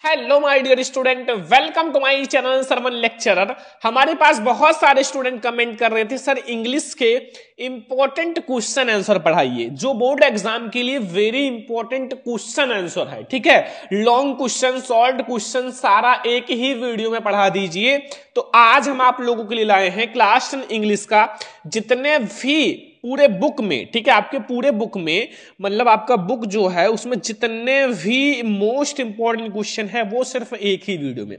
Hello my dear student, welcome to my channel Sarvan lecturer. हमारे पास बहुत सारे स्टूडेंट कमेंट कर रहे थे सर इंग्लिश के इंपॉर्टेंट क्वेश्चन आंसर पढ़ाइए, जो बोर्ड एग्जाम के लिए वेरी इंपॉर्टेंट क्वेश्चन आंसर है। ठीक है, लॉन्ग क्वेश्चन, शॉर्ट क्वेश्चन सारा एक ही वीडियो में पढ़ा दीजिए। तो आज हम आप लोगों के लिए लाए हैं क्लास 10 इंग्लिश का जितने भी पूरे बुक में, ठीक है, आपके पूरे बुक में मतलब आपका बुक जो है उसमें जितने भी मोस्ट इंपॉर्टेंट क्वेश्चन है वो सिर्फ एक ही वीडियो में।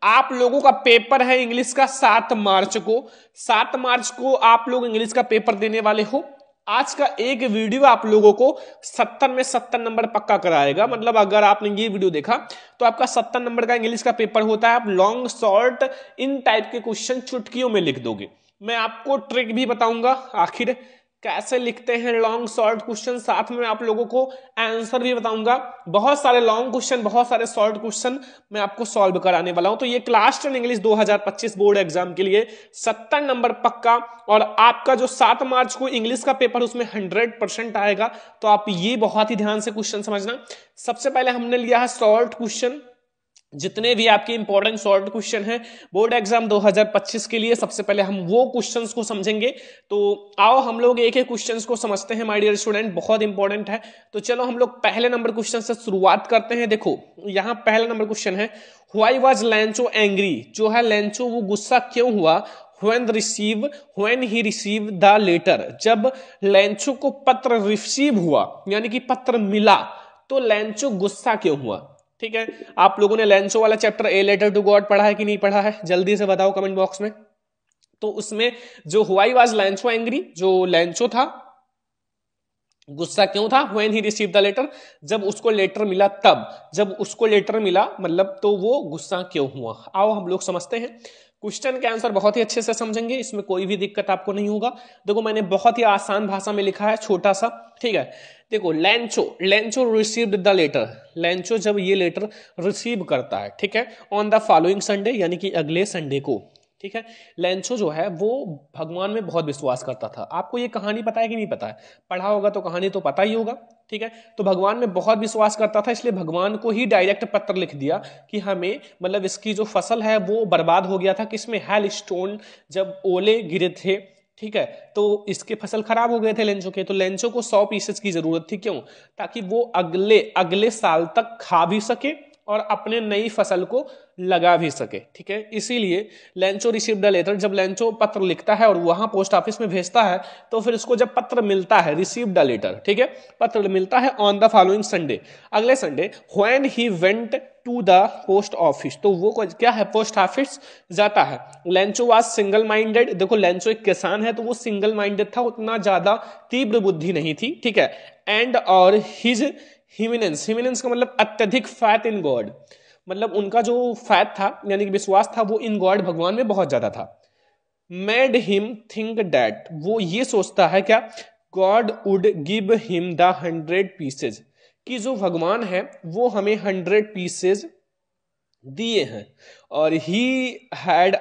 आप लोगों का पेपर है इंग्लिश का 7 मार्च को। 7 मार्च को आप लोग इंग्लिश का पेपर देने वाले हो। आज का एक वीडियो आप लोगों को 70 में 70 नंबर पक्का कराएगा। मतलब अगर आपने ये वीडियो देखा तो आपका 70 नंबर का इंग्लिश का पेपर होता है। आप लॉन्ग शॉर्ट इन टाइप के क्वेश्चन चुटकियों में लिख दोगे। मैं आपको ट्रिक भी बताऊंगा आखिर कैसे लिखते हैं लॉन्ग शॉर्ट क्वेश्चन, साथ में आप लोगों को आंसर भी बताऊंगा। बहुत सारे लॉन्ग क्वेश्चन, बहुत सारे शॉर्ट क्वेश्चन मैं आपको सॉल्व कराने वाला हूं। तो ये क्लास 10 इंग्लिश 2025 बोर्ड एग्जाम के लिए 70 नंबर पक्का। और आपका जो 7 मार्च को इंग्लिश का पेपर उसमें 100% आएगा। तो आप ये बहुत ही ध्यान से क्वेश्चन समझना। सबसे पहले हमने लिया है शॉर्ट क्वेश्चन, जितने भी आपके इंपॉर्टेंट शॉर्ट क्वेश्चन हैं बोर्ड एग्जाम 2025 के लिए, सबसे पहले हम वो क्वेश्चंस को समझेंगे। तो आओ हम लोग एक एक क्वेश्चंस को समझते हैं माय डियर स्टूडेंट, बहुत इंपॉर्टेंट है। तो चलो हम लोग पहले नंबर क्वेश्चन से शुरुआत करते हैं। देखो यहां पहला नंबर क्वेश्चन है, व्हाई वाज लैंचो एंग्री। जो है लैंचो वो गुस्सा क्यों हुआ। when he received the letter, जब लैंचो को पत्र रिसीव हुआ यानी कि पत्र मिला तो लैंचो गुस्सा क्यों हुआ। ठीक है, आप लोगों ने लैंचो वाला chapter a letter to God पढ़ा है कि नहीं पढ़ा है, जल्दी से बताओ कमेंट बॉक्स में। तो उसमें जो व्हाई वाज लैंचो एंग्री, जो लैंचो था गुस्सा क्यों था, when he receive the letter, जब उसको लेटर मिला तब, जब उसको लेटर मिला मतलब तो वो गुस्सा क्यों हुआ। आओ हम लोग समझते हैं। क्वेश्चन के आंसर बहुत ही अच्छे से समझेंगे, इसमें कोई भी दिक्कत आपको नहीं होगा। देखो मैंने बहुत ही आसान भाषा में लिखा है, छोटा सा। ठीक है, देखो Lencho received the letter. Lencho जब ये लेटर रिसीव करता है, ठीक है, ऑन द फॉलोइंग संडे यानी कि अगले संडे को। ठीक है, लैंचो जो है वो भगवान में बहुत विश्वास करता था। आपको ये कहानी पता है कि नहीं पता है, पढ़ा होगा तो कहानी तो पता ही होगा। ठीक है, तो भगवान में बहुत विश्वास करता था, इसलिए भगवान को ही डायरेक्ट पत्र लिख दिया कि हमें मतलब इसकी जो फसल है वो बर्बाद हो गया था, किसमें, हेल स्टोन, जब ओले गिरे थे। ठीक है, तो इसके फसल खराब हो गए थे लेंचो के। तो लेंचो को 100 पीसेस की जरूरत थी, क्यों, ताकि वो अगले साल तक खा भी सके और अपने नई फसल को लगा भी सके। ठीक है, इसीलिए लैंचो रिसीव द लेटर, जब लैंचो पत्र लिखता है और वहां पोस्ट ऑफिस में भेजता है तो फिर उसको जब पत्र मिलता है, रिसीव द लेटर, ठीक है, पत्र मिलता है ऑन द फॉलोइंग संडे, अगले Sunday, when he went to the post office, तो वो क्या है, पोस्ट ऑफिस जाता है। Lencho was single minded. देखो लैंचो एक किसान है तो वो सिंगल माइंडेड था, उतना ज्यादा तीव्र बुद्धि नहीं थी। ठीक है, एंड और हिज हिमिनेंस का मतलब अत्यधिक फैथ इन गॉड, मतलब उनका जो फैथ था यानी कि विश्वास था वो इन गॉड, भगवान में बहुत ज्यादा था। मेड हिम थिंक दैट, वो ये सोचता है क्या, God would give him the 100 pieces, कि जो भगवान है वो हमें 100 पीसेज दिए हैं। और he had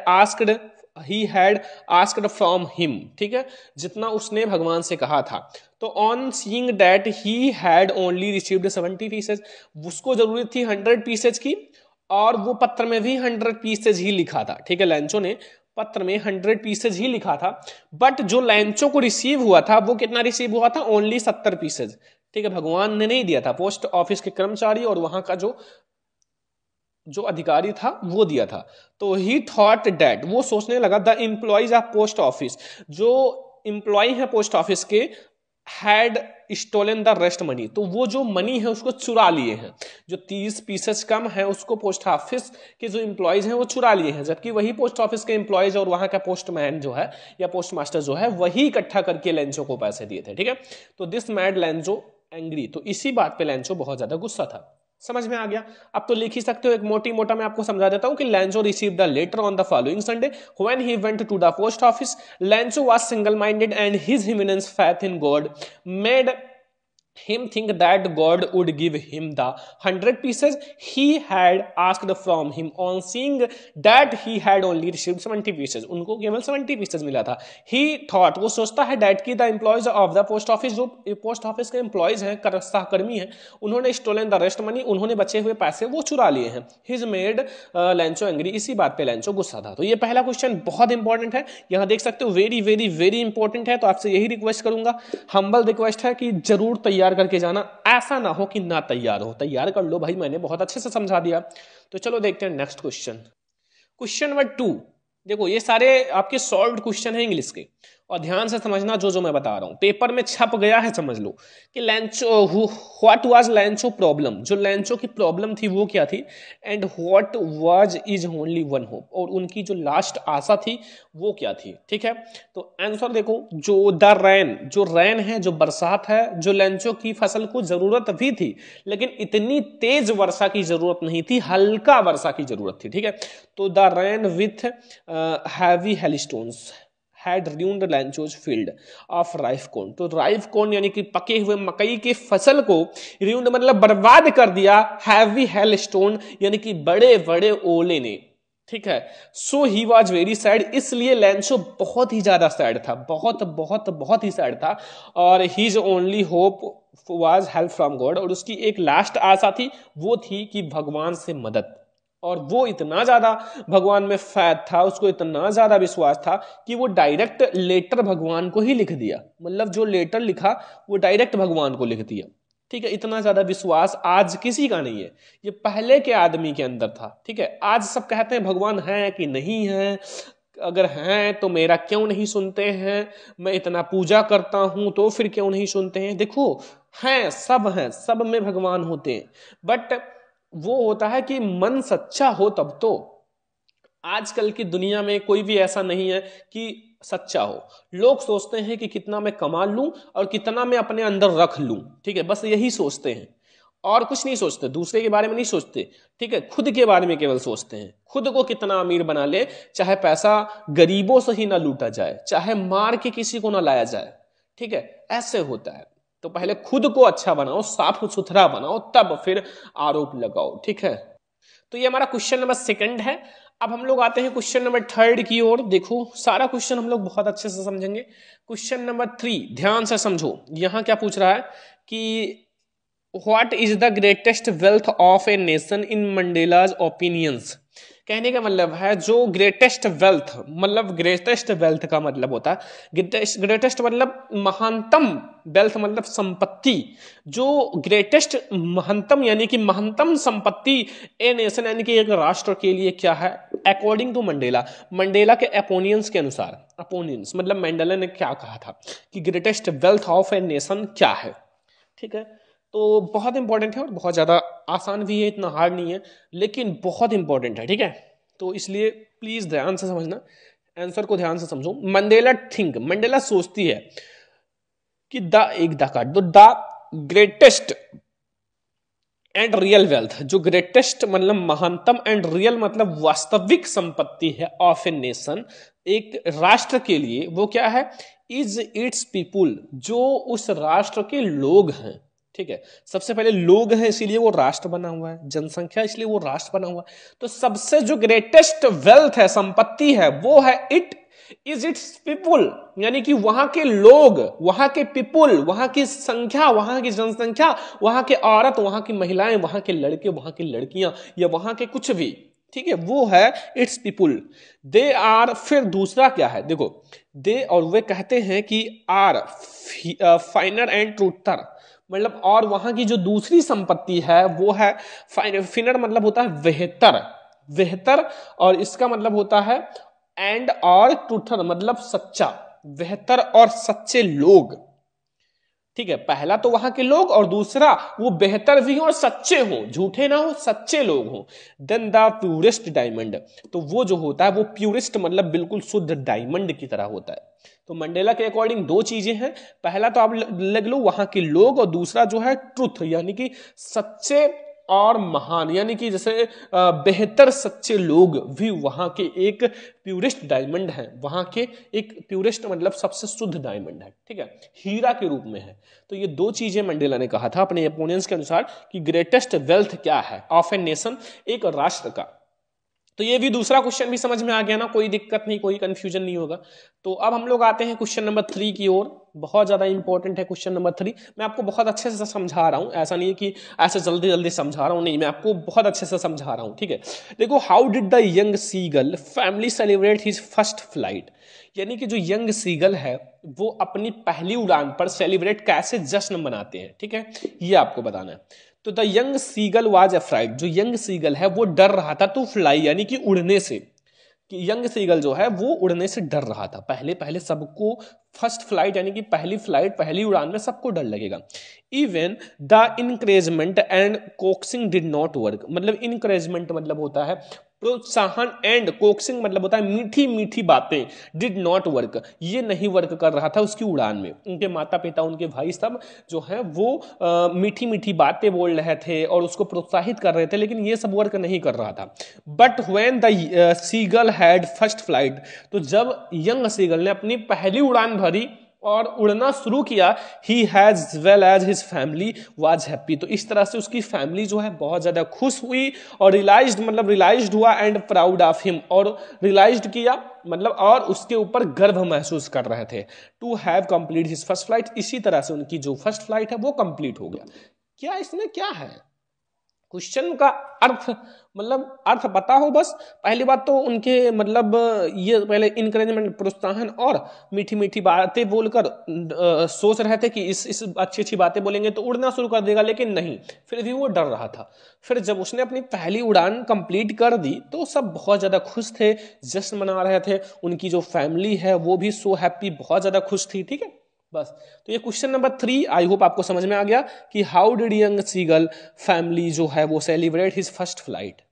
asked from him, ठीक है, जितना उसने भगवान से कहा था। तो on seeing that he had only received 70 pieces, उसको जरूरत थी 100 पीसेज की और वो पत्र में भी 100 पीसेज ही लिखा था। ठीक है, लैंचो ने पत्र में 100 पीसेज ही लिखा था, बट जो लैंचो को रिसीव हुआ था वो कितना रिसीव हुआ था, ओनली 70 पीसेज। ठीक है, भगवान ने नहीं दिया था, पोस्ट ऑफिस के कर्मचारी और वहां का जो अधिकारी था वो दिया था। तो ही थॉट दैट, वो सोचने लगा, the employees of post office, जो एम्प्लॉय है पोस्ट ऑफिस के, had stolen the rest money, तो वो जो मनी है उसको चुरा लिए हैं। जो 30 पीसेस कम है उसको पोस्ट ऑफिस के जो एम्प्लॉयज हैं वो चुरा लिए हैं, जबकि वही पोस्ट ऑफिस के एम्प्लॉयज और वहां का पोस्टमैन जो है या पोस्ट मास्टर जो है वही इकट्ठा करके लैंचो को पैसे दिए थे। ठीक है, तो दिस मैड लैंचो एंग्री, तो इसी बात पे लैंचो बहुत ज्यादा गुस्सा था। समझ में आ गया, अब तो लिख ही सकते हो। एक मोटी मोटा मैं आपको समझा देता हूं कि Lencho received the letter on the following Sunday, when he went to the post office, Lencho was single minded and his immense faith in God made him think that God would give him the 100 pieces he had asked from him on seeing that he had only received 70 pieces. उनको केवल 70 pieces मिला था. He thought, वो सोचता है that कि the employees of the post office, जो post office के एम्प्लॉयज हैं, सहकर्मी हैं, उन्होंने stolen the rest money, उन्होंने बचे हुए पैसे वो चुरा लिए हैं. His made Lancho angry, इसी बात पे लैंचो गुस्सा था. तो ये पहला क्वेश्चन बहुत इंपॉर्टेंट है, यहां देख सकते हो वेरी वेरी वेरी इंपॉर्टेंट है. तो आपसे यही रिक्वेस्ट करूंगा, हम्बल रिक्वेस्ट है कि जरूर तैयार करके जाना, ऐसा ना हो कि ना तैयार हो. तैयार कर लो भाई, मैंने बहुत अच्छे से समझा दिया. तो चलो देखते हैं नेक्स्ट क्वेश्चन. Question number 2. देखो ये सारे आपके सॉल्व्ड क्वेश्चन हैं इंग्लिश के, और ध्यान से समझना जो जो मैं बता रहा हूं. पेपर में छप गया है, समझ लो कि लैंचो, व्हाट वाज लैंचो प्रॉब्लम, जो लैंचो की प्रॉब्लम थी वो क्या थी, and what was is only one hope, और उनकी जो लास्ट आशा थी वो क्या थी. ठीक है, तो आंसर देखो, जो द रैन, जो रैन है, जो बरसात है, जो लैंचो की फसल को जरूरत भी थी, लेकिन इतनी तेज वर्षा की जरूरत नहीं थी, हल्का वर्षा की जरूरत थी. ठीक है, तो the rain with heavy hailstones had ruined Lancho's field of rice corn. तो राइस कॉर्न यानी कि पके हुए मकई की फसल को ruined मतलब बर्बाद कर दिया, हैवी हेलस्टोन यानी कि बड़े बड़े ओले ने. ठीक है, सो ही वॉज वेरी सैड, इसलिए लैंचो बहुत ही ज्यादा सैड था, बहुत बहुत बहुत ही सैड था. और his only hope was help from God, और उसकी एक लास्ट आशा थी, वो थी कि भगवान से मदद. और वो इतना ज्यादा भगवान में फैथ था, उसको इतना ज्यादा विश्वास था कि वो डायरेक्ट लेटर भगवान को ही लिख दिया. मतलब जो लेटर लिखा वो डायरेक्ट भगवान को लिख दिया. ठीक है, इतना ज्यादा विश्वास आज किसी का नहीं है, ये पहले के आदमी के अंदर था. ठीक है, आज सब कहते हैं भगवान है कि नहीं है, अगर हैं तो मेरा क्यों नहीं सुनते हैं, मैं इतना पूजा करता हूं तो फिर क्यों नहीं सुनते हैं. देखो हैं, सब में भगवान होते हैं, बट वो होता है कि मन सच्चा हो तब. तो आजकल की दुनिया में कोई भी ऐसा नहीं है कि सच्चा हो. लोग सोचते हैं कि कितना मैं कमा लूं और कितना मैं अपने अंदर रख लूं. ठीक है, बस यही सोचते हैं, और कुछ नहीं सोचते, दूसरे के बारे में नहीं सोचते. ठीक है, खुद के बारे में केवल सोचते हैं, खुद को कितना अमीर बना ले, चाहे पैसा गरीबों से ही ना लूटा जाए, चाहे मार के किसी को ना लाया जाए. ठीक है, ऐसे होता है. तो पहले खुद को अच्छा बनाओ, साफ सुथरा बनाओ, तब फिर आरोप लगाओ. ठीक है, तो ये हमारा क्वेश्चन नंबर 2 है. अब हम लोग आते हैं क्वेश्चन नंबर 3 की ओर. देखो सारा क्वेश्चन हम लोग बहुत अच्छे से समझेंगे. क्वेश्चन नंबर 3 ध्यान से समझो. यहां क्या पूछ रहा है कि what is the greatest wealth of a nation in Mandela's opinions. कहने का मतलब है जो ग्रेटेस्ट वेल्थ, मतलब ग्रेटेस्ट वेल्थ का मतलब होता है ग्रेटेस्ट मतलब महानतम, वेल्थ मतलब संपत्ति, जो ग्रेटेस्ट महंतम यानी कि महंतम संपत्ति ए नेशन यानी कि एक राष्ट्र के लिए क्या है, अकॉर्डिंग टू मंडेला, मंडेला के अपोनियंस के अनुसार. अपोनियंस मतलब मंडेला ने क्या कहा था कि greatest wealth of a nation क्या है. ठीक है, तो बहुत इंपॉर्टेंट है और बहुत ज्यादा आसान भी है, इतना हार्ड नहीं है, लेकिन बहुत इंपॉर्टेंट है. ठीक है, तो इसलिए प्लीज ध्यान से समझना, आंसर को ध्यान से समझो. मंडेला थिंक, मंडेला सोचती है कि the greatest and real wealth, जो ग्रेटेस्ट मतलब महानतम एंड रियल मतलब वास्तविक संपत्ति है ऑफ ए नेशन, एक राष्ट्र के लिए, वो क्या है, इज इट्स पीपुल, जो उस राष्ट्र के लोग हैं. ठीक है, सबसे पहले लोग हैं इसीलिए वो राष्ट्र बना हुआ है, जनसंख्या इसलिए वो राष्ट्र बना हुआ है. तो सबसे जो ग्रेटेस्ट वेल्थ है, संपत्ति है, वो है इट इज इट्स पीपुल, यानी कि वहां के लोग, वहां के पीपुल, वहां की संख्या, वहां की जनसंख्या, वहां के औरत, वहां की महिलाएं, वहां के लड़के, वहां की लड़कियां, या वहां के कुछ भी. ठीक है, वो है इट्स पीपुल. दे आर, फिर दूसरा क्या है, देखो दे, और वे कहते हैं कि आर फाइनर एंड ट्रूथर, मतलब और वहां की जो दूसरी संपत्ति है वो है फिनर, मतलब होता है बेहतर, बेहतर, और इसका मतलब होता है एंड और ट्रूथर मतलब सच्चा, बेहतर और सच्चे लोग. ठीक है, पहला तो वहां के लोग, और दूसरा वो बेहतर भी हो और सच्चे हो, झूठे ना हो, सच्चे लोग हो. देन द प्यूरेस्ट डायमंड, तो वो जो होता है वो प्यूरेस्ट मतलब बिल्कुल शुद्ध डायमंड की तरह होता है. तो मंडेला के अकॉर्डिंग 2 चीजें हैं, पहला तो आप लग लो वहां के लोग, और दूसरा जो है ट्रुथ यानी कि सच्चे और महान, यानी कि जैसे बेहतर सच्चे लोग भी वहां के एक प्यूरेस्ट डायमंड है, वहां के एक प्यूरेस्ट मतलब सबसे शुद्ध डायमंड है, ठीक है, हीरा के रूप में है। तो ये दो चीजें मंडेला ने कहा था अपने ओपोनेंट्स के अनुसार कि ग्रेटेस्ट वेल्थ क्या है ऑफ ए नेशन, एक राष्ट्र का। तो ये भी दूसरा क्वेश्चन भी समझ में आ गया ना, कोई दिक्कत नहीं, कोई कंफ्यूजन नहीं होगा। तो अब हम लोग आते हैं क्वेश्चन नंबर 3 की ओर। बहुत ज्यादा इंपॉर्टेंट है क्वेश्चन नंबर 3। मैं आपको बहुत अच्छे से समझा रहा हूं, ऐसा नहीं है कि ऐसे जल्दी जल्दी समझा रहा हूं, नहीं, मैं आपको बहुत अच्छे से समझा रहा हूं, ठीक है। देखो, how did the young seagull family celebrate his first flight, यानी कि जो यंग सीगल है वो अपनी पहली उड़ान पर सेलिब्रेट कैसे जश्न मनाते हैं, ठीक है, ये आपको बताना है। तो the young seagull was afraid, जो यंग सीगल है वो डर रहा था टू फ्लाई, यानी कि उड़ने से, कि यंग सीगल जो है वो उड़ने से डर रहा था। पहले पहले सबको फर्स्ट फ्लाइट यानी कि पहली फ्लाइट, पहली उड़ान में सबको डर लगेगा। Even the encouragement and coaxing did not work, मतलब इनकरेजमेंट मतलब होता है प्रोत्साहन, एंड कोक्सिंग मतलब होता है मीठी मीठी बातें, डिड नॉट वर्क, ये नहीं वर्क कर रहा था उसकी उड़ान में। उनके माता पिता, उनके भाई सब जो है वो मीठी मीठी बातें बोल रहे थे और उसको प्रोत्साहित कर रहे थे, लेकिन ये सब वर्क नहीं कर रहा था। But when the seagull had first flight, तो जब यंग सीगल ने अपनी पहली उड़ान भरी और उड़ना शुरू किया, he has well as his family was happy, तो इस तरह से उसकी फैमिली जो है बहुत ज्यादा खुश हुई और रियलाइज्ड मतलब रियलाइज्ड हुआ एंड प्राउड ऑफ हिम, और रियलाइज्ड किया मतलब और उसके ऊपर गर्व महसूस कर रहे थे, to have complete his first flight, इसी तरह से उनकी जो फर्स्ट फ्लाइट है वो कंप्लीट हो गया। क्या इसमें क्या है, क्वेश्चन का अर्थ मतलब अर्थ पता हो बस। पहली बात तो उनके मतलब ये पहले इनकरेजमेंट, प्रोत्साहन और मीठी मीठी बातें बोलकर सोच रहे थे कि इस अच्छी अच्छी बातें बोलेंगे तो उड़ना शुरू कर देगा, लेकिन नहीं, फिर भी वो डर रहा था। फिर जब उसने अपनी पहली उड़ान कंप्लीट कर दी तो सब बहुत ज्यादा खुश थे, जश्न मना रहे थे, उनकी जो फैमिली है वो भी सो हैप्पी, बहुत ज्यादा खुश थी, ठीक है बस। तो ये क्वेश्चन नंबर 3 आई होप आपको समझ में आ गया कि how did young seagull family जो है वो सेलिब्रेट हिज फर्स्ट फ्लाइट।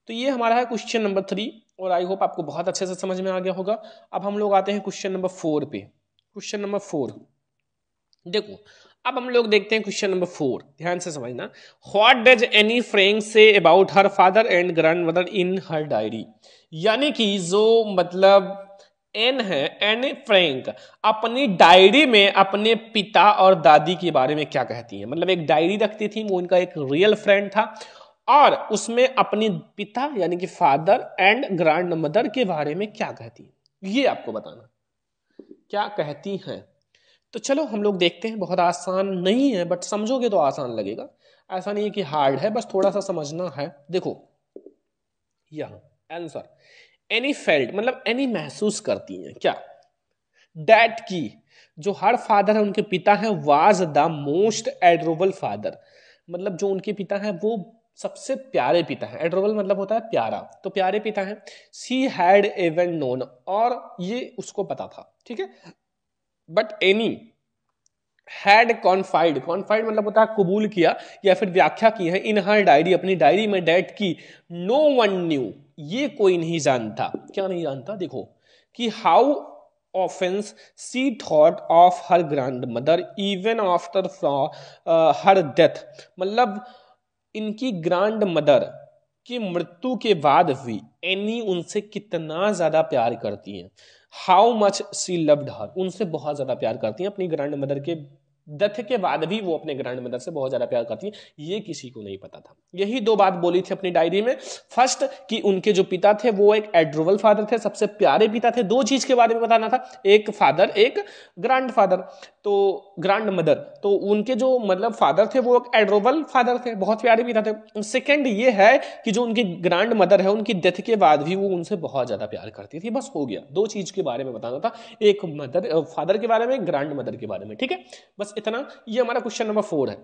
तो ये हमारा है क्वेश्चन नंबर 3 और आई होप आपको बहुत अच्छे से समझ में आ गया होगा। अब हम लोग आते हैं क्वेश्चन नंबर 4 पे। क्वेश्चन नंबर 4 देखो, अब हम लोग देखते हैं क्वेश्चन नंबर 4, ध्यान से समझना। What does Anne Frank say about her father and grandmother in her diary, यानी कि जो मतलब एन है, एन फ्रैंक अपनी डायरी में अपने पिता और दादी के बारे में क्या कहती है। मतलब एक डायरी रखती थी, वो उनका एक रियल फ्रेंड था और उसमें अपनी पिता यानी कि फादर एंड ग्रैंड मदर के बारे में क्या कहती है, ये आपको बताना क्या कहती हैं। तो चलो हम लोग देखते हैं। बहुत आसान नहीं है बट समझोगे तो आसान लगेगा, ऐसा नहीं है कि हार्ड है, बस थोड़ा सा समझना है। देखो यहां आंसर, एनी फेल्ट मतलब एनी महसूस करती हैं क्या, डैट की जो हर फादर है उनके पिता हैं, was the most adorable father, मतलब जो उनके पिता हैं वो सबसे प्यारे पिता हैं। एडोरेबल मतलब होता है प्यारा, तो प्यारे पिता हैं। सी हैड एवन नोन, और ये उसको पता था, ठीक है। बट एनी हैड कॉन्फाइड, कॉन्फाइड मतलब होता है कबूल किया या फिर व्याख्या की है, इन हर डायरी अपनी डायरी में, डैट की नो वन न्यू ये कोई नहीं जानता। क्या नहीं जानता, देखो कि हाउ ऑफेंस she thought of her grandmother even after her death, मतलब इनकी ग्रैंड मदर की मृत्यु के बाद भी एनी उनसे कितना ज्यादा प्यार करती हैं। How much see loved her, उनसे बहुत ज्यादा प्यार करती हैं, अपनी ग्रैंड मदर के डेथ के बाद भी वो अपने ग्रैंड मदर से बहुत ज्यादा प्यार करती है, ये किसी को नहीं पता था। यही दो बात बोली थी अपनी डायरी में। फर्स्ट कि उनके जो पिता थे वो एक एडोरेबल फादर थे, सबसे प्यारे पिता थे। दो चीज के बारे में बताना था, एक फादर एक ग्रैंड फादर, तो ग्रैंड मदर, तो उनके जो मतलब फादर थे वो एक एडोरेबल फादर थे, बहुत प्यारे पिता थे। सेकेंड ये है कि जो उनकी ग्रैंड मदर है उनकी डेथ के बाद भी वो उनसे बहुत ज्यादा प्यार करती थी। बस हो गया, दो चीज के बारे में बताना था, एक मदर फादर के बारे में, ग्रैंड मदर के बारे में, ठीक है बस इतना। ये हमारा क्वेश्चन नंबर 4 है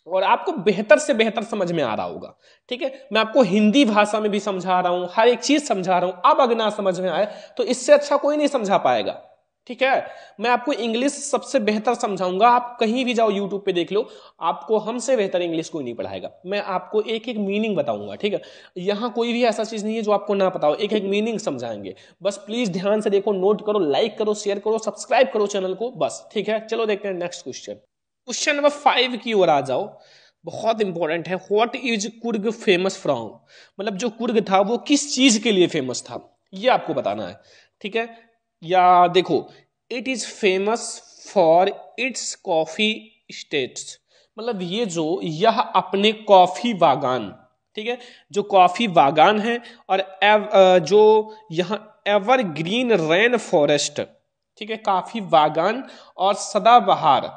और आपको बेहतर से बेहतर समझ में आ रहा होगा, ठीक है। मैं आपको हिंदी भाषा में भी समझा रहा हूं, हर एक चीज समझा रहा हूं। अब अगर ना समझ में आए तो इससे अच्छा कोई नहीं समझा पाएगा, ठीक है। मैं आपको इंग्लिश सबसे बेहतर समझाऊंगा, आप कहीं भी जाओ यूट्यूब पे देख लो, आपको हमसे बेहतर इंग्लिश कोई नहीं पढ़ाएगा। मैं आपको एक एक मीनिंग बताऊंगा, ठीक है। यहां कोई भी ऐसा चीज नहीं है जो आपको ना पता हो, एक एक मीनिंग समझाएंगे। बस प्लीज ध्यान से देखो, नोट करो, लाइक करो, शेयर करो, सब्सक्राइब करो चैनल को, बस ठीक है। चलो देखते हैं नेक्स्ट क्वेश्चन। क्वेश्चन नंबर 5 की ओर आ जाओ। बहुत इंपॉर्टेंट है। What is Coorg famous from, मतलब जो कुर्ग था वो किस चीज के लिए फेमस था, ये आपको बताना है। ठीक है, या देखो, it is famous for its coffee states, मतलब ये जो यह अपने कॉफी बागान, ठीक है, जो कॉफी बागान है और जो यहाँ एवरग्रीन रेन फॉरेस्ट, ठीक है, काफी बागान और सदाबहार,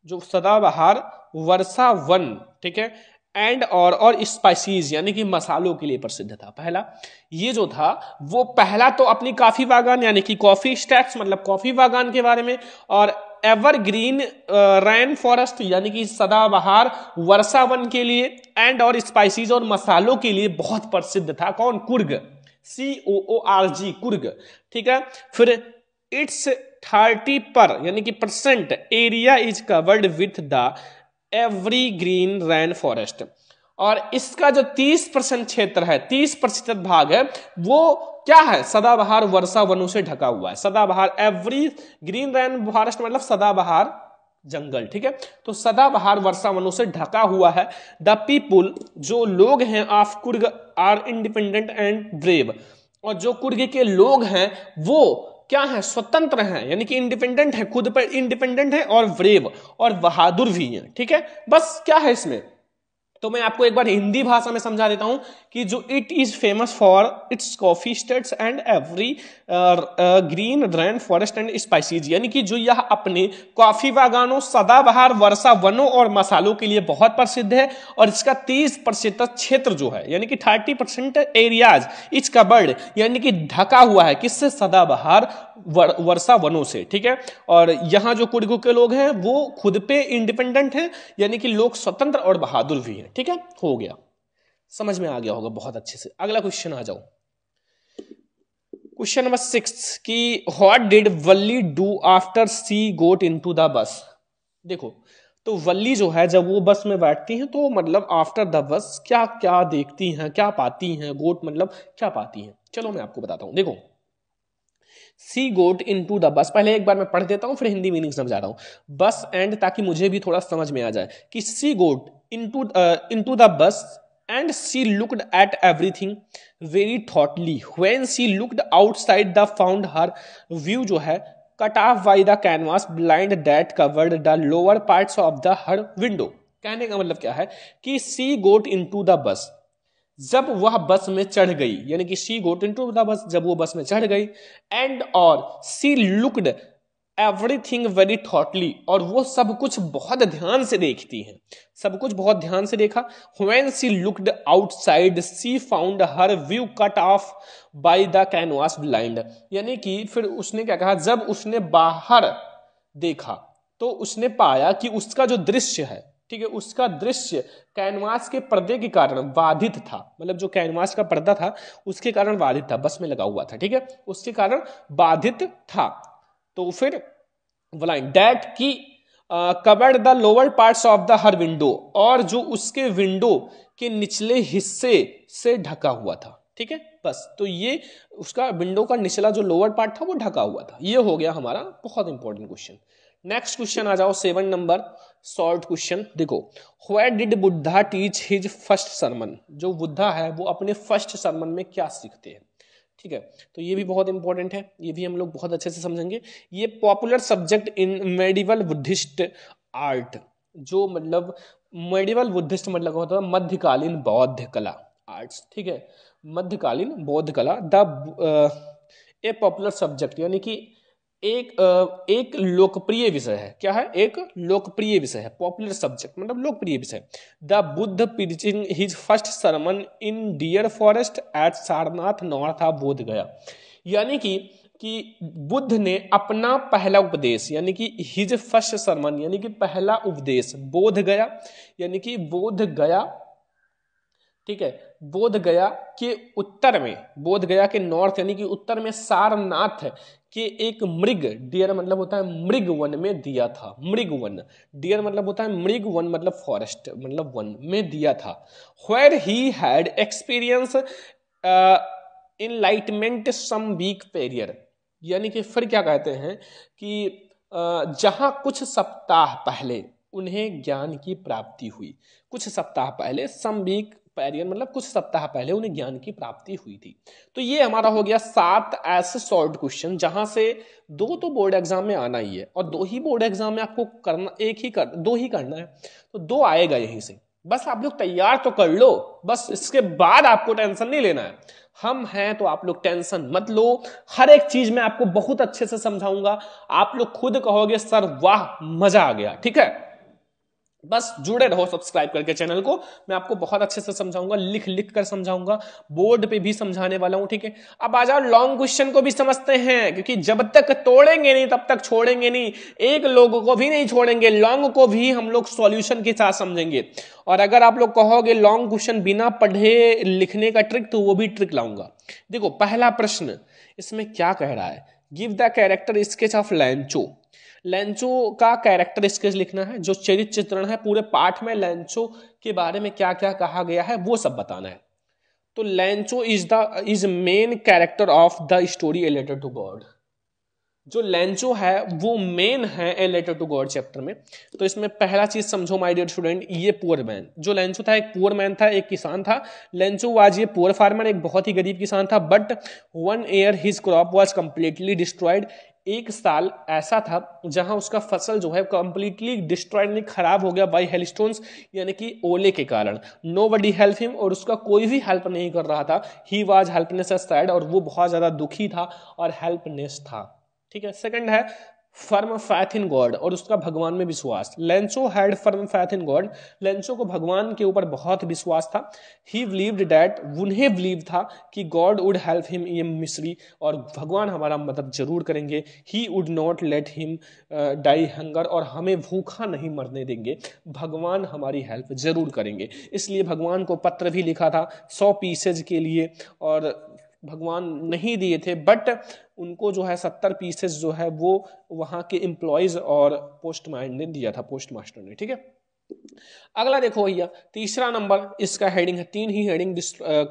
जो सदाबहार वर्षा वन, ठीक है, एंड और स्पाइसीज यानी कि मसालों के लिए प्रसिद्ध था। पहला ये जो था वो पहला तो अपनी कॉफी बागान यानी कि कॉफी स्टैक्स मतलब कॉफी बागान के बारे में, और एवरग्रीन रेन फॉरेस्ट यानी कि सदाबहार वर्षा वन के लिए, एंड और स्पाइसीज और मसालों के लिए बहुत प्रसिद्ध था। कौन? कुर्ग, COORG, कुर्ग। ठीक है, फिर इट्स 30 पर यानी कि percent area is covered with the evergreen rain forest, और इसका जो 30% क्षेत्र है, 30% भाग है, वो क्या है? सदाबहार वर्षा वनों से ढका हुआ है। सदाबहार एवरी ग्रीन रेन फॉरेस्ट मतलब सदाबहार जंगल। ठीक है, तो सदाबहार वर्षा वनों से ढका हुआ है। द पीपुल, जो लोग हैं, of Coorg are independent and brave, और जो कुर्ग के लोग हैं वो क्या है? स्वतंत्र हैं, यानी कि इंडिपेंडेंट है, खुद पर इंडिपेंडेंट है, और ब्रेव और बहादुर भी हैं। ठीक है, बस क्या है इसमें, तो मैं आपको एक बार हिंदी भाषा में समझा देता हूं कि जो it is famous for its coffee states and every green rain forest and species, यानी कि जो यह अपने कॉफी बागानों, सदाबहार वर्षा वनों और मसालों के लिए बहुत प्रसिद्ध है, और इसका 30% क्षेत्र जो है यानी कि 30% एरियाज इट्स कवर्ड यानी कि ढका हुआ है, किससे? सदाबहार वर्षा वनों से। ठीक है, और यहां जो कुर्ग के लोग हैं वो खुद पे इंडिपेंडेंट हैं, यानी कि लोग स्वतंत्र और बहादुर भी हैं। ठीक है, हो गया, समझ में आ गया होगा बहुत अच्छे से। अगला क्वेश्चन आ जाओ, क्वेश्चन नंबर 6 कि what did Valli do after she got into the bus. देखो, तो वल्ली जो है जब वो बस में बैठती हैं तो मतलब आफ्टर द बस क्या क्या देखती हैं, क्या पाती हैं, गोट मतलब क्या पाती हैं, चलो मैं आपको बताता हूं। देखो, सी गोट इनटू द बस, पहले एक बार मैं पढ़ देता हूं फिर हिंदी मीनिंग समझा रहा हूं बस एंड, ताकि मुझे भी थोड़ा समझ में आ जाए कि she got into the bus and she looked at everything very thoughtfully when she looked outside the found her view जो है cut off by the canvas blind that covered the lower parts of the her window. कहने का मतलब क्या है कि she got into the बस, जब वह बस में चढ़ गई, यानी कि शी गोट इनटू द बस, जब वो बस में चढ़ गई, एंड और सी लुक्ड एवरीथिंग वेरी थॉटली, और वो सब कुछ बहुत ध्यान से देखती हैं, सब कुछ बहुत ध्यान से देखा। When she looked outside she found her view cut off by the canvas blind, यानी कि फिर उसने क्या कहा, जब उसने बाहर देखा तो उसने पाया कि उसका जो दृश्य है, ठीक है, उसका दृश्य कैनवास के पर्दे के कारण बाधित था, मतलब जो कैनवास का पर्दा था उसके कारण बाधित था, बस में लगा हुआ था, ठीक है, उसके कारण बाधित था। तो फिर ब्लाइंड दैट की covered the lower parts of the her window, और जो उसके विंडो के निचले हिस्से से ढका हुआ था। ठीक है, बस तो ये उसका विंडो का निचला जो लोअर पार्ट था वो ढका हुआ था। ये हो गया हमारा बहुत इंपॉर्टेंट क्वेश्चन। नेक्स्ट क्वेश्चन आ जाओ, 7 नंबर शॉर्ट क्वेश्चन। देखो, where did Buddha teach his first Sarman, जो बुद्धा है वो अपने फर्स्ट सरमन में क्या सीखते हैं। ठीक है, तो ये भी बहुत इंपॉर्टेंट है, ये भी हम लोग बहुत अच्छे से समझेंगे। ये popular subject in medieval Buddhist art, जो मतलब मेडिवल बुद्धिस्ट मतलब होता है मध्यकालीन बौद्ध कला आर्ट्स। ठीक है, मध्यकालीन बौद्ध कला, द ए पॉपुलर सब्जेक्ट यानी कि एक लोकप्रिय विषय है। क्या है? एक लोकप्रिय विषय है, पॉपुलर सब्जेक्ट मतलब लोकप्रिय विषय। The Buddha preaching his first sermon in deer forest at Sarnath north of Bodh Gaya, यानी कि बुद्ध ने अपना पहला उपदेश यानी कि हिज फर्स्ट सरमन यानी कि पहला उपदेश बोध गया, यानी कि बोध गया, ठीक है, बोध गया के उत्तर में, बोध गया के नॉर्थ यानी कि उत्तर में सारनाथ के एक मृग, डियर मतलब होता है मृग वन में दिया था। मृग वन, डियर मतलब होता है मृग वन मतलब फॉरेस्ट मतलब वन में दिया था। Where he had experience enlightenment some week prior, यानी कि फिर क्या कहते हैं कि जहां कुछ सप्ताह पहले उन्हें ज्ञान की प्राप्ति हुई। कुछ सप्ताह पहले, सम वीक पैरियर मतलब कुछ सप्ताह पहले उन्हें ज्ञान की प्राप्ति हुई थी। तो ये हमारा हो गया 7 ऐसे शॉर्ट क्वेश्चन जहां से 2 तो बोर्ड एग्जाम में आना ही है और 2 ही बोर्ड एग्जाम में आपको करना, 2 ही करना है, तो 2 आएगा यहीं से। बस आप लोग तैयार तो कर लो, बस इसके बाद आपको टेंशन नहीं लेना है। हम हैं तो आप लोग टेंशन मत लो, हर एक चीज मैं आपको बहुत अच्छे से समझाऊंगा, आप लोग खुद कहोगे सर वाह मजा आ गया। ठीक है, बस जुड़े रहो सब्सक्राइब करके चैनल को, मैं आपको बहुत अच्छे से समझाऊंगा, लिख लिख कर समझाऊंगा, बोर्ड पे भी समझाने वाला हूं। ठीक है, अब आ जाओ लॉन्ग क्वेश्चन को भी समझते हैं, क्योंकि जब तक तोड़ेंगे नहीं तब तक छोड़ेंगे नहीं, एक लोगों को भी नहीं छोड़ेंगे, लॉन्ग को भी हम लोग सॉल्यूशन के साथ समझेंगे। और अगर आप लोग कहोगे लॉन्ग क्वेश्चन बिना पढ़े लिखने का ट्रिक, तो वो भी ट्रिक लाऊंगा। देखो पहला प्रश्न इसमें क्या कह रहा है, give the character sketch of लैंचो। लैंचो का कैरेक्टर स्केच लिखना है, जो चरित्र चित्रण है पूरे पाठ में लैंचो के बारे में क्या क्या कहा गया है वो सब बताना है। तो Lencho is main character of the story a letter to God. जो लैंचो है वो मेन है a letter to God chapter में। तो इसमें पहला चीज समझो माय डियर स्टूडेंट, ये पुअर मैन, जो लैंचो था एक पुअर मैन था, एक किसान था। लैंचो वाज ये पुअर फार्मर, एक बहुत ही गरीब किसान था। But 1 year his crop was completely destroyed. एक साल ऐसा था जहां उसका फसल जो है कंप्लीटली डिस्ट्रॉयड यानी खराब हो गया बाय हेलस्टोन्स यानी कि ओले के कारण। नोबडी हेल्प हिम, और उसका कोई भी हेल्प नहीं कर रहा था। He was helpless and sad, और वो बहुत ज्यादा दुखी था और हेल्पलेस था। ठीक है, सेकंड है फर्म फैथ इन गॉड, और उसका भगवान में विश्वास। Lencho had firm faith in God, Lencho को भगवान के ऊपर बहुत विश्वास था। ही बिलीव्ड दैट, उन्हें बिलीव था कि God would help him in misery, और भगवान हमारा मदद जरूर करेंगे। He would not let him die hunger, और हमें भूखा नहीं मरने देंगे, भगवान हमारी हेल्प जरूर करेंगे। इसलिए भगवान को पत्र भी लिखा था 100 पीसेज के लिए, और भगवान नहीं दिए थे, बट उनको जो है 70 पीसेस जो है वो वहां के एम्प्लॉयज और पोस्टमैन ने दिया था, पोस्ट मास्टर ने। ठीक है, अगला देखो भैया, तीसरा नंबर इसका हेडिंग है, 3 ही हेडिंग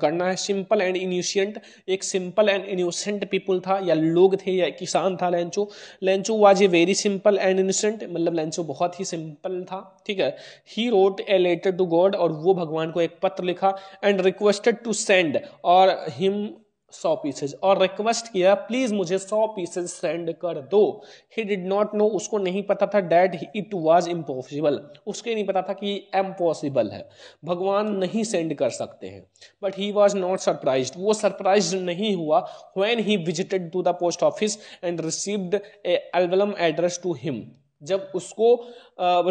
करना है। सिंपल एंड इन्यूसेंट, एक सिंपल एंड इन्यूसेंट पीपल था या लोग थे या किसान था Lencho. Lencho was a very simple and innocent, मतलब लैंचो बहुत ही सिंपल था। ठीक है, he wrote a letter to God, और वो भगवान को एक पत्र लिखा। एंड रिक्वेस्टेड टू सेंड और हिम 100 पीसेज, और रिक्वेस्ट किया प्लीज मुझे 100 पीसेज सेंड कर दो। ही डिड नॉट नो, उसको नहीं पता था दैट इट वाज इम्पॉसिबल, उसके नहीं पता था कि इम्पॉसिबल है, भगवान नहीं सेंड कर सकते हैं। But he was not surprised, वो सरप्राइज्ड नहीं हुआ। When he visited to the post office and received a album address to him, जब उसको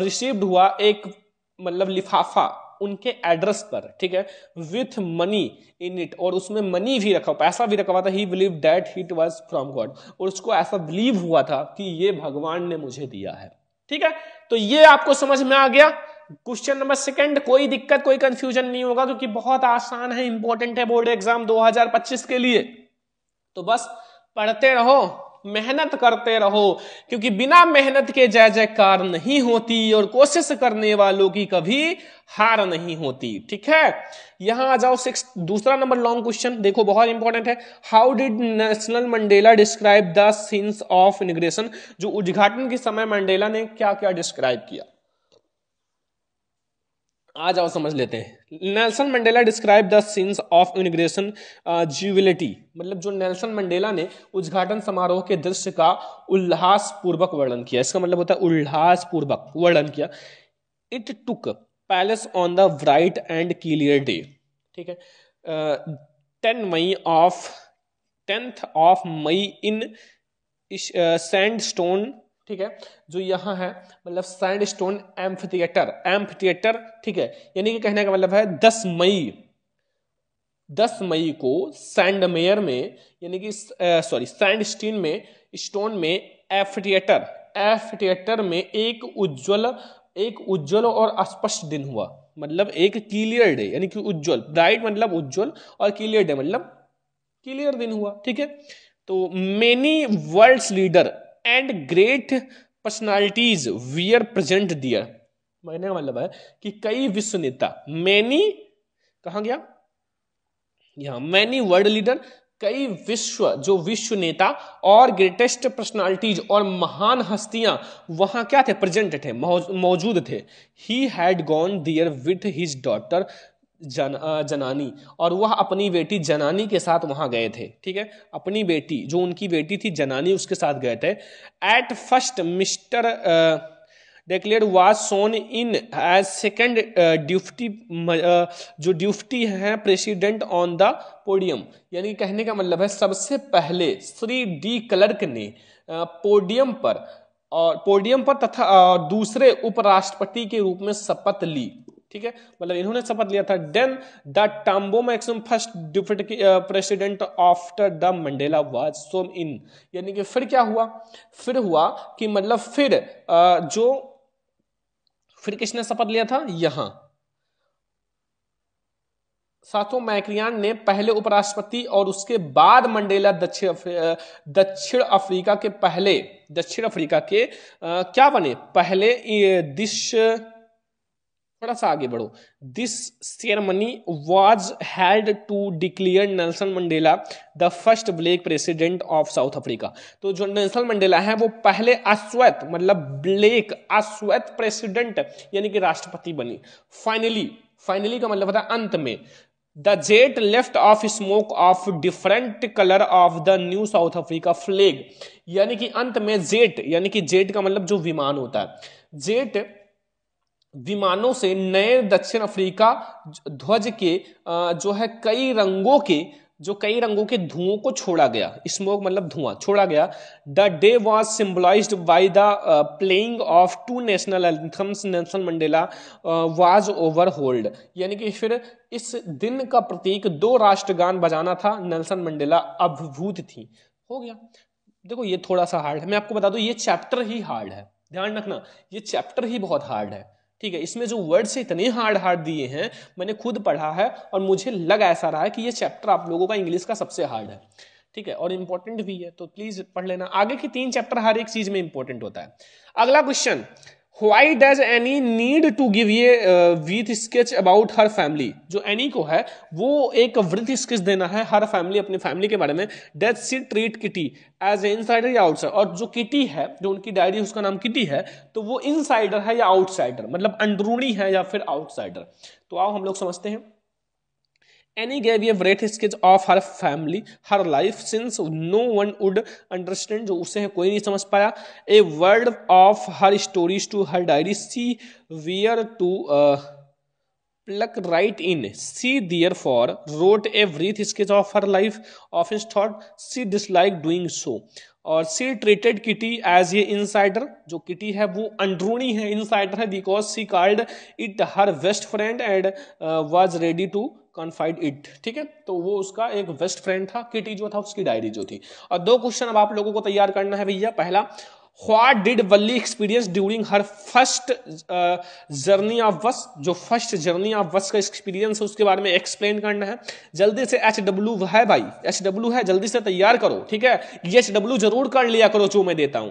रिसीव्ड हुआ एक मतलब लिफाफा उनके एड्रेस पर, ठीक है, विथ मनी इन इट, और उसमें मनी भी रखा, पैसा भी रखा हुआ था। ही believe that it was from God, और उसको ऐसा बिलीव हुआ था कि ये भगवान ने मुझे दिया है। ठीक है, तो ये आपको समझ में आ गया। क्वेश्चन नंबर सेकंड, कोई दिक्कत कोई कंफ्यूजन नहीं होगा, क्योंकि बहुत आसान है, इंपॉर्टेंट है बोर्ड एग्जाम 2025 के लिए। तो बस पढ़ते रहो, मेहनत करते रहो, क्योंकि बिना मेहनत के जय जयकार नहीं होती, और कोशिश करने वालों की कभी हार नहीं होती। ठीक है, यहां आ जाओ दूसरा नंबर लॉन्ग क्वेश्चन, देखो बहुत इंपॉर्टेंट है। How did Nelson Mandela describe the scenes of inauguration, जो उद्घाटन के समय मंडेला ने क्या क्या डिस्क्राइब किया, आ जाओ समझ लेते हैं। Nelson Mandela describe the scenes of inauguration jubilation, मतलब जो नेल्सन मंडेला ने उद्घाटन समारोह के दृश्य का उल्लास पूर्वक वर्णन किया, इसका मतलब होता है उल्लास पूर्वक वर्णन किया। It took palace on the bright and clear day, ठीक है, 10th of May in sandstone, ठीक है, जो यहाँ है मतलब सैंडस्टोन एम्फिथिएटर, ठीक है, यानी कि कहने का मतलब है 10 मई को सैंडमेयर में, यानी कि सैंडस्टीन में, स्टोन में एम्फिथिएटर में एक उज्जवल और स्पष्ट दिन हुआ, मतलब एक क्लियर डे, यानी कि उज्जवल, ब्राइट मतलब उज्जवल और क्लियर डे मतलब क्लियर दिन हुआ। ठीक है, तो many worlds leader and great personalities were present there, कहने का मतलब है कि कई विश्व नेता, मैनी कहां गया, यहां मैनी वर्ल्ड लीडर, कई जो विश्व नेता और ग्रेटेस्ट पर्सनालिटीज और महान हस्तियां वहां क्या थे, प्रेजेंट थे, मौजूद थे। He had gone there with his daughter Zenani, और वह अपनी बेटी जनानी के साथ वहां गए थे। ठीक है, अपनी बेटी, जो उनकी बेटी थी जनानी, उसके साथ गए थे। At first Mr de Klerk was sworn in as second duty, जो ड्यूटी है प्रेसिडेंट ऑन द पोडियम, यानी कहने का मतलब है सबसे पहले श्री डी क्लर्क ने पोडियम पर तथा दूसरे उपराष्ट्रपति के रूप में शपथ ली। ठीक है, मतलब इन्होंने शपथ लिया था। Then the Tambo Maxim first deputy president after the Mandela was sworn in, यानी कि फिर क्या हुआ, फिर हुआ कि मतलब फिर किसने शपथ लिया था, यहां साथो मैक्रियान ने पहले उपराष्ट्रपति और उसके बाद मंडेला दक्षिण अफ्रीका के क्या बने, पहले थोड़ा सा आगे बढ़ो। This ceremony was held to declare Nelson Mandela the first black president of South Africa. तो जो नेल्सन मंडेला है वो पहले अश्वेत, मतलब ब्लैक अश्वेत प्रेसिडेंट यानी कि राष्ट्रपति बनी। फाइनली का मतलब था अंत में। The jet left of smoke of different colour of the new south Africa flag, यानी कि अंत में जेट, यानी कि जेट का मतलब जो विमान होता है, जेट विमानों से नए दक्षिण अफ्रीका ध्वज के जो है कई रंगों के धुओं को छोड़ा गया। स्मोक मतलब धुआं छोड़ा गया। The day was symbolised by the playing of 2 national anthems. Nelson Mandela was overhauled, यानी कि फिर इस दिन का प्रतीक 2 राष्ट्रगान बजाना था। नेल्सन मंडेला अभिभूत थी। हो गया। देखो ये थोड़ा सा हार्ड है, मैं आपको बता दूं ये चैप्टर ही हार्ड है, ध्यान रखना ये चैप्टर ही बहुत हार्ड है। ठीक है, इसमें जो वर्ड्स इतने हार्ड दिए हैं, मैंने खुद पढ़ा है और मुझे लग ऐसा रहा है कि ये चैप्टर आप लोगों का इंग्लिश का सबसे हार्ड है। ठीक है, और इंपॉर्टेंट भी है, तो प्लीज पढ़ लेना। आगे की 3 चैप्टर हर एक चीज में इंपॉर्टेंट होता है। अगला question, why does Annie need to give ये with sketch about her family. जो एनी को है वो एक वृत्त स्केच देना है हर फैमिली, अपनी फैमिली के बारे में। Does she treat Kitty as a insider या आउटसाइडर, और जो किटी है, जो उनकी डायरी उसका नाम किटी है, तो वो इनसाइडर है या आउटसाइडर, मतलब अंदरूनी है या फिर आउटसाइडर। तो आओ हम लोग समझते हैं। Annie gave a brief sketch of her family, her life, since no one would understand, जो उसे कोई नहीं समझ पाया, a word of her stories to her diary, she were to pluck right in. She therefore wrote a brief sketch of her life, often thought she disliked doing so. और she treated Kitty as a insider, जो kitty है वो अंदरूनी है, insider है, because she called it her best friend and was ready to confide it. ठीक है, तो वो उसका एक बेस्ट फ्रेंड था, किटी जो था उसकी डायरी जो थी। और 2 क्वेश्चन अब आप लोगों को तैयार करना है भैया। पहला, what did Valli experience during her first journey of बस, जो फर्स्ट जर्नी ऑफ बस का एक्सपीरियंस है उसके बारे में एक्सप्लेन करना है। जल्दी से HW है भाई, HW है, जल्दी से तैयार करो। ठीक है, ये HW जरूर कर लिया करो जो मैं देता हूं।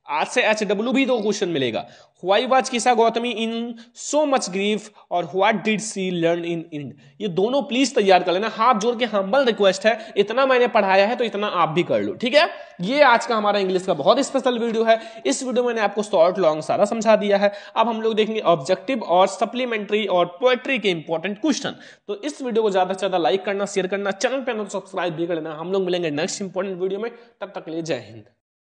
आज से HW भी 2 क्वेश्चन मिलेगा। Why was Kisa Gotami in so much grief, और what did she learn in end. ये दोनों प्लीज तैयार कर लेना, हाथ जोड़ के हम्बल रिक्वेस्ट है, इतना मैंने पढ़ाया है तो इतना आप भी कर लो। ठीक है, ये आज का हमारा इंग्लिश का बहुत स्पेशल वीडियो है। इस वीडियो में मैंने आपको शॉर्ट लॉन्ग सारा समझा दिया है। अब हम लोग देखेंगे ऑब्जेक्टिव और सप्लीमेंट्री और पोएट्री के इंपॉर्टेंट क्वेश्चन। तो इस वीडियो को ज्यादा से ज्यादा लाइक करना, शेयर करना, चैनल पर सब्सक्राइब भी कर लेना। हम लोग मिलेंगे नेक्स्ट इंपॉर्टेंट वीडियो में, तब तक के लिए जय हिंद।